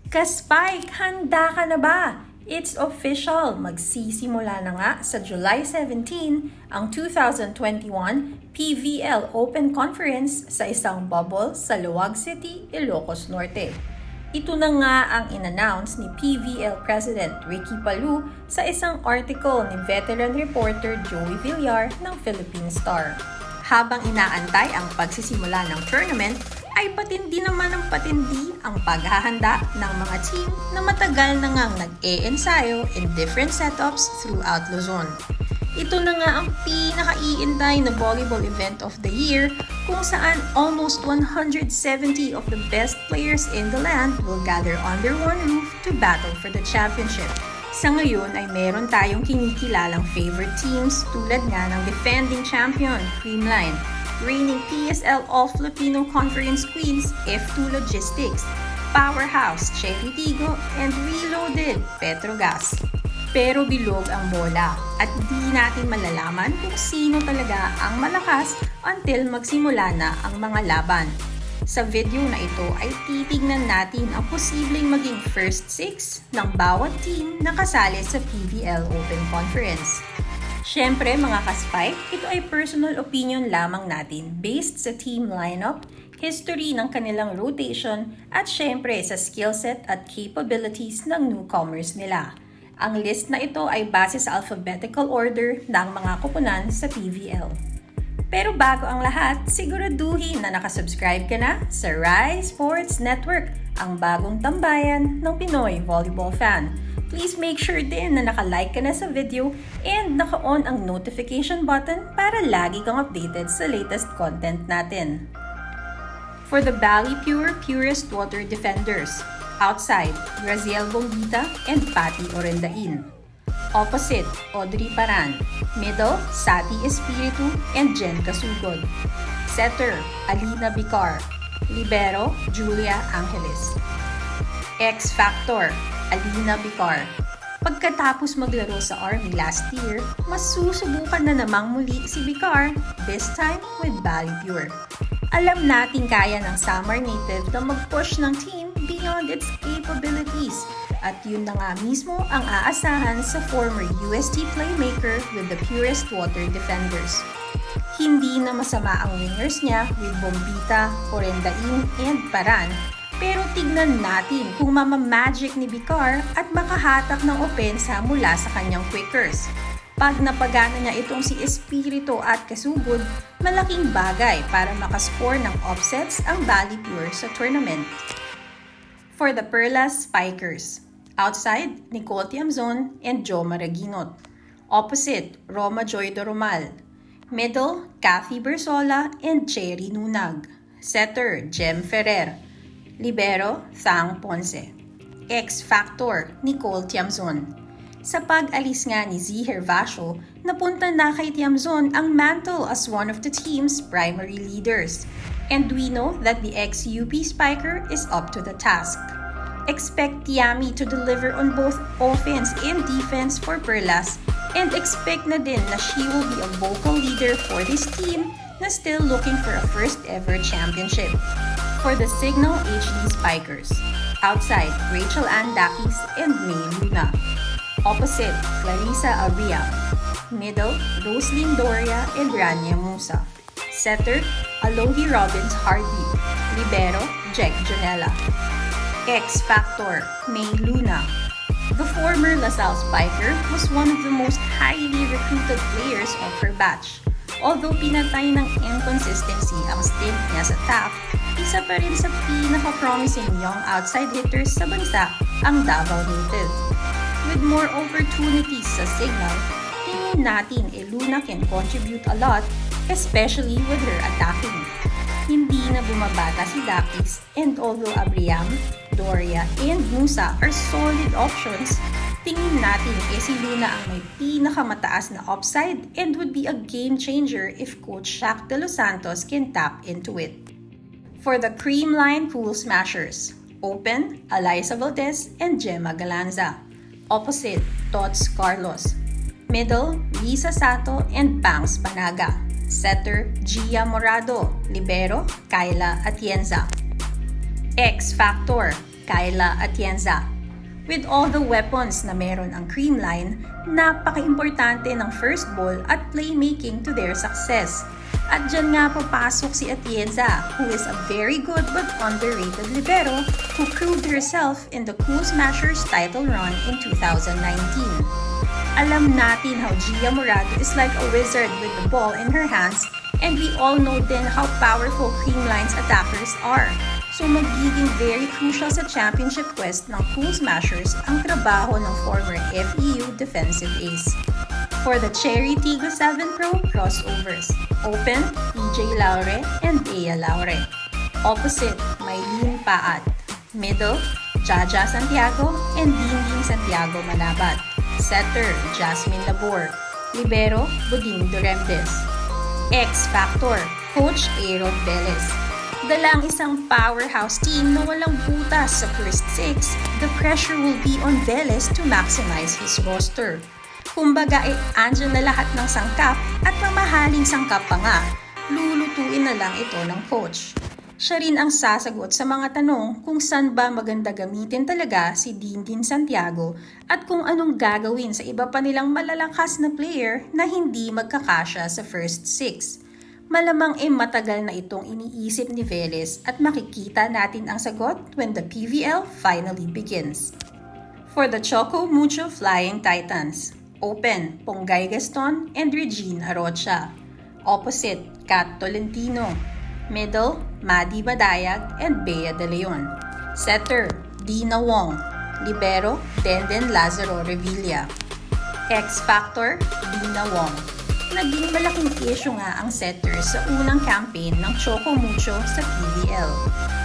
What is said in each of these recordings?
Ka-Spike, handa ka na ba? It's official! Magsisimula na nga sa July 17 ang 2021 PVL Open Conference sa isang bubble sa Luwag City, Ilocos Norte. Ito na nga ang in-announce ni PVL President Ricky Palou sa isang article ni veteran reporter Joey Villar ng Philippine Star. Habang inaantay ang pagsisimula ng tournament, ay patindi naman ng patindi ang paghahanda ng mga team na matagal na ngang nag-e-ensayo in different setups throughout Luzon. Ito na nga ang pinaka-iintay na volleyball event of the year kung saan almost 170 of the best players in the land will gather under one roof to battle for the championship. Sa ngayon ay meron tayong kinikilalang favorite teams tulad nga ng defending champion, Creamline, reigning PSL All-Filipino Conference Queens, F2 Logistics, Powerhouse, Cherry Tigo, and Reloaded, Petrogas. Pero bilog ang bola at di natin malalaman kung sino talaga ang malakas until magsimula na ang mga laban. Sa video na ito ay titignan natin ang posibleng maging first six ng bawat team na kasali sa PVL Open Conference. Siyempre mga ka-Spike, ito ay personal opinion lamang natin based sa team lineup, history ng kanilang rotation, at siyempre sa skillset at capabilities ng newcomers nila. Ang list na ito ay base sa alphabetical order ng mga kupunan sa PVL. Pero bago ang lahat, siguraduhin na nakasubscribe ka na sa Rise Sports Network, ang bagong tambayan ng Pinoy volleyball fan. Please make sure din na naka-like ka na sa video and naka-on ang notification button para lagi kang updated sa latest content natin. For the Bali Pure Purest Water Defenders, outside, Graziel Bonguita and Patty Orendain. Opposite, Audrey Paran. Middle, Sati Espiritu and Jen Kasugod. Setter, Alina Bicar. Libero, Julia Angeles. X Factor, Alina Bicar. Pagkatapos maglaro sa Army last year, mas susubukan na namang muli si Bicar, this time with Bali Pure. Alam natin kaya ng Samar native na mag-push ng team beyond its capabilities. At yun na nga mismo ang aasahan sa former UST playmaker with the Purest Water Defenders. Hindi na masama ang wingers niya with Bombita, Orendain, and Paran, pero tignan natin kung mamamagic ni Bicar at makahatak ng opensa mula sa kanyang quickers. Pag napagana niya itong si Espiritu at Kasugod, malaking bagay para makascore ng offsets ang Bali Pure sa tournament. For the Perlas Spikers, outside, Nicole Tiamzon and Jo Maraginot. Opposite, Roma Joy Doromal. Middle, Kathy Bersola and Cherry Nunag. Setter, Jem Ferrer. Libero, Thang Ponce. X Factor, Nicole Tiamzon. Sa pag-alis nga ni Z Hervasio, napunta na kay Tiamzon ang mantle as one of the team's primary leaders. And we know that the ex-UP Spiker is up to the task. Expect Tiami to deliver on both offense and defense for Perlas, and expect na din na she will be a vocal leader for this team na still looking for a first ever championship. For the Signal HD Spikers, outside, Rachel Ann Dakis and May Luna. Opposite, Clarissa Abria. Middle, Roslyn Doria and Rania Musa. Setter, Alohi Robbins Hardy. Libero, Jack Janela. X Factor, May Luna. The former LaSalle Spiker was one of the most highly recruited players of her batch. Although pinatay ng inconsistency ang stint niya sa TAF, isa pa rin sa pinaka-promising young outside hitters sa bansa ang Davao native. With more opportunities sa Signal, tingin natin Luna can contribute a lot, especially with her attacking. Hindi na bumabata si Dakis, and although Abriam, Doria, and Musa are solid options, tingin natin si Luna ang may pinakamataas na upside and would be a game changer if Coach Shaq De Los Santos can tap into it. For the Creamline Pool Smashers, open, Alyssa Valdez and Gemma Galanza. Opposite, Tots Carlos. Middle, Lisa Sato and Pangs Panaga. Setter, Gia Morado. Libero, Kyla Atienza. X Factor, Kayla Atienza. With all the weapons na meron ang Creamline, napaka-importante ng first ball at playmaking to their success. At dyan nga papasok si Atienza, who is a very good but underrated libero who proved herself in the Cool Smashers title run in 2019. Alam natin how Gia Morado is like a wizard with the ball in her hands, and we all know din how powerful Creamline's attackers are. So magiging very crucial sa championship quest ng Cool Smashers ang trabaho ng former FEU defensive ace. For the Cherry Tigre 7 Pro crossovers, open, EJ Laure and Bea Laure. Opposite, Maylene Paat. Middle, Jaja Santiago and Dingding Santiago Manabat. Setter, Jasmine Labor. Libero, Buding Duremdes. X Factor, Coach Aaron Velez. Dala ang isang powerhouse team na walang butas sa first six, the pressure will be on Velez to maximize his roster. Kumbaga andyan na lahat ng sangkap at mamahaling sangkap pa nga, lulutuin na lang ito ng coach. Siya rin ang sasagot sa mga tanong kung saan ba maganda gamitin talaga si Dingding Santiago at kung anong gagawin sa iba pa nilang malalakas na player na hindi magkakasya sa first six. Malamang matagal na itong iniisip ni Velez at makikita natin ang sagot when the PVL finally begins. For the Choco Mucho Flying Titans, open, Ponggay Gaston and Regine Arocha. Opposite, Kat Tolentino. Middle, Maddie Badayag and Bea De Leon. Setter, Dina Wong. Libero, Denden Lazaro Revilla. X Factor, Dina Wong. Naging malaking issue nga ang setters sa unang campaign ng Choco Mucho sa PVL.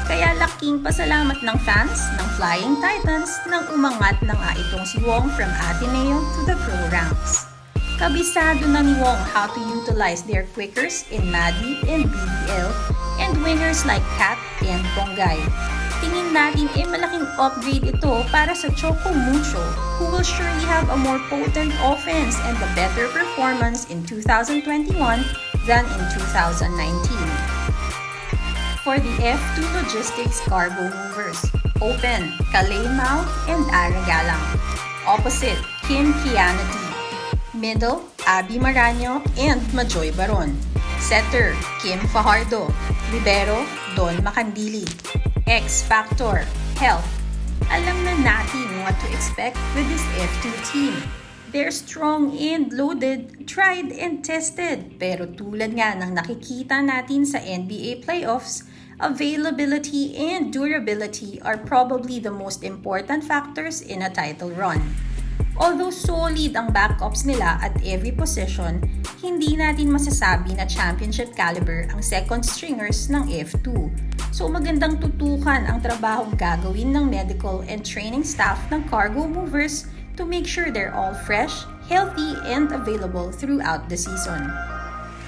Kaya laking pasalamat ng fans ng Flying Titans nang umangat na nga itong si Wong from Ateneo to the pro ranks. Kabisado na ni Wong how to utilize their quickers in Maddie and BBL and wingers like Kat and Ponggay. Tingin natin malaking upgrade ito para sa Choco Mucho, who will surely have a more potent offense and a better performance in 2021 than in 2019. For the F2 Logistics Cargo Movers, open, Kalay Mao and Ara Galang. Opposite, Kim Kiana D. Middle, Abby Maranyo and Majoy Baron. Setter, Kim Fajardo. Libero, Don Macandili. X Factor, Health. Alam na natin what to expect with this F2 team. They're strong and loaded, tried and tested. Pero tulad nga ng nakikita natin sa NBA playoffs, availability and durability are probably the most important factors in a title run. Although solid ang backups nila at every position, hindi natin masasabi na championship caliber ang second stringers ng F2. So magandang tutukan ang trabahong gagawin ng medical and training staff ng cargo movers to make sure they're all fresh, healthy, and available throughout the season.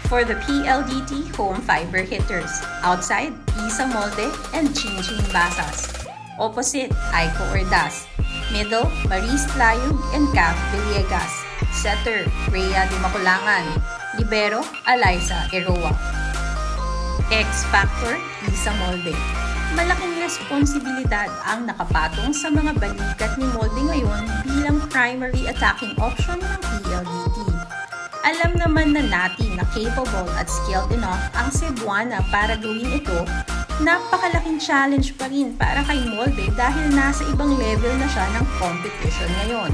For the PLDT home fiber hitters, outside, Isa Molde and Chin Basas. Opposite, Aiko Ordaz. Middle, Maris Tlayug and Cap Villegas. Setter, Rhea Di Maculangan. Libero, Eliza Eroa. X Factor, Isa Molde. Malaking responsibilidad ang nakapatong sa mga balikat ni Molde ngayon bilang primary attacking option ng PLDT. Alam naman na natin na capable at skilled enough ang Cebuana para gawin ito, napakalaking challenge pa rin para kay Molde dahil nasa ibang level na siya ng competition ngayon.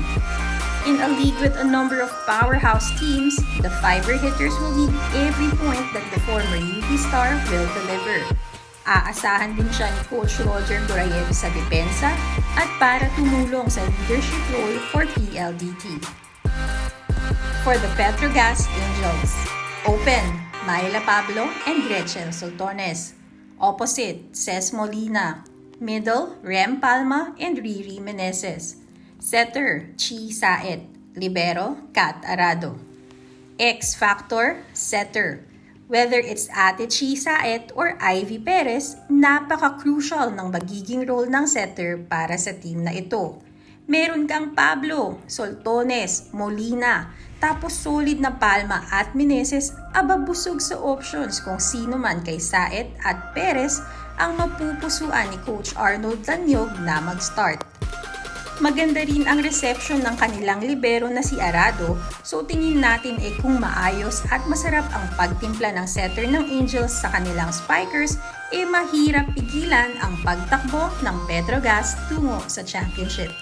In a league with a number of powerhouse teams, the fiber hitters will need every point that the former UP star will deliver. Aasahan din siya ni Coach Roger Gorayev sa depensa at para tumulong sa leadership role for PLDT. For the Petrogas Angels, open, Myla Pablo and Gretchen Soltones. Opposite, Ces Molina. Middle, Rem Palma and Riri Meneses. Setter, Chi Saet. Libero, Kat Arado. X Factor, Setter. Whether it's Ate Chi Saet or Ivy Perez, napaka-crucial ng magiging role ng setter para sa team na ito. Meron kang Pablo, Soltones, Molina, tapos solid na Palma at Meneses, ababusog sa options kung sino man kay Saet at Perez ang mapupusuan ni Coach Arnold Tanyog na mag-start. Maganda rin ang reception ng kanilang libero na si Arado, so tingin natin kung maayos at masarap ang pagtimpla ng setter ng Angels sa kanilang spikers, mahirap pigilan ang pagtakbo ng Petrogas tungo sa championship.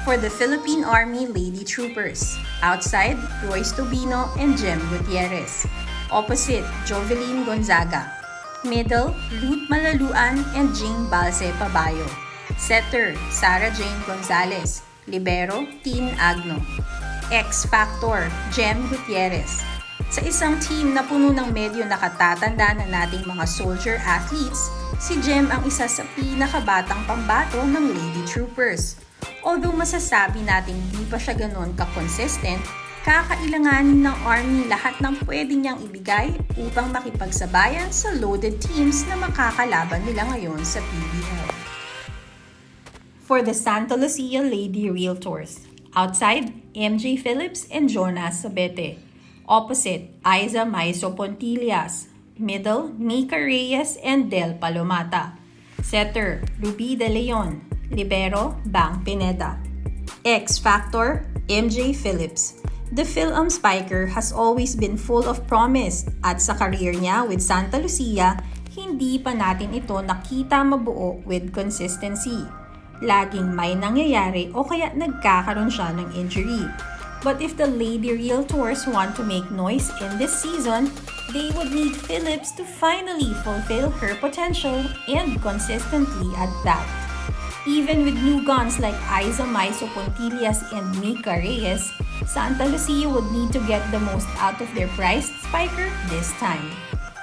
For the Philippine Army Lady Troopers, outside, Royce Tobino and Jem Gutierrez. Opposite, Jovelyn Gonzaga. Middle, Ruth Malaluan and Jing Balse Pabayo. Setter, Sarah Jane Gonzalez. Libero, Tin Agno. X-Factor, Jem Gutierrez. Sa isang team na puno ng medyo nakatatanda na nating mga soldier athletes, si Jem ang isa sa pinakabatang pambato ng Lady Troopers. Although masasabi nating di pa siya ganoon ka-consistent, kakailanganin ng Army lahat ng pwede niyang ibigay upang makipagsabayan sa loaded teams na makakalaban nila ngayon sa PBL. For the Santa Lucia Lady Realtors, outside, MJ Phillips and Jonas Sabete. Opposite, Aiza Maiso Pontillas. Middle, Mika Reyes and Del Palomata. Setter, Ruby De Leon. Libero, Bang Pineda. X-Factor, MJ Phillips. The Phil-Am Spiker has always been full of promise at sa career niya with Santa Lucia, hindi pa natin ito nakita mabuo with consistency. Laging may nangyayari o kaya nagkakaroon siya ng injury. But if the Lady Realtors want to make noise in this season, they would need Phillips to finally fulfill her potential and consistently at that. Even with new guns like Aiza Maiso Pontillas and Mika Reyes, Santa Lucia would need to get the most out of their prized spiker this time.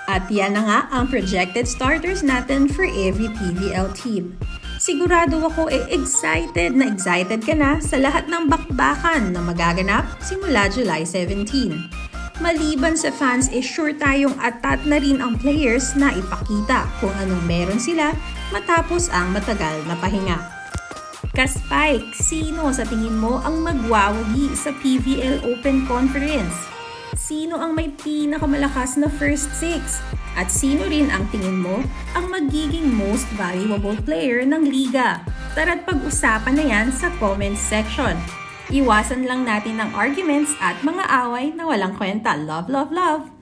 At yan na nga ang projected starters natin for every PVL team. Sigurado ako excited ka na sa lahat ng bakbakan na magaganap simula July 17. Maliban sa fans, sure tayong atat na rin ang players na ipakita kung anong meron sila matapos ang matagal na pahinga. Ka-Spike, sino sa tingin mo ang magwawagi sa PVL Open Conference? Sino ang may pinakamalakas na first six? At sino rin ang tingin mo ang magiging most valuable player ng liga? Tara't pag-usapan na yan sa comments section. Iwasan lang natin ang arguments at mga away na walang kwenta. Love, love, love!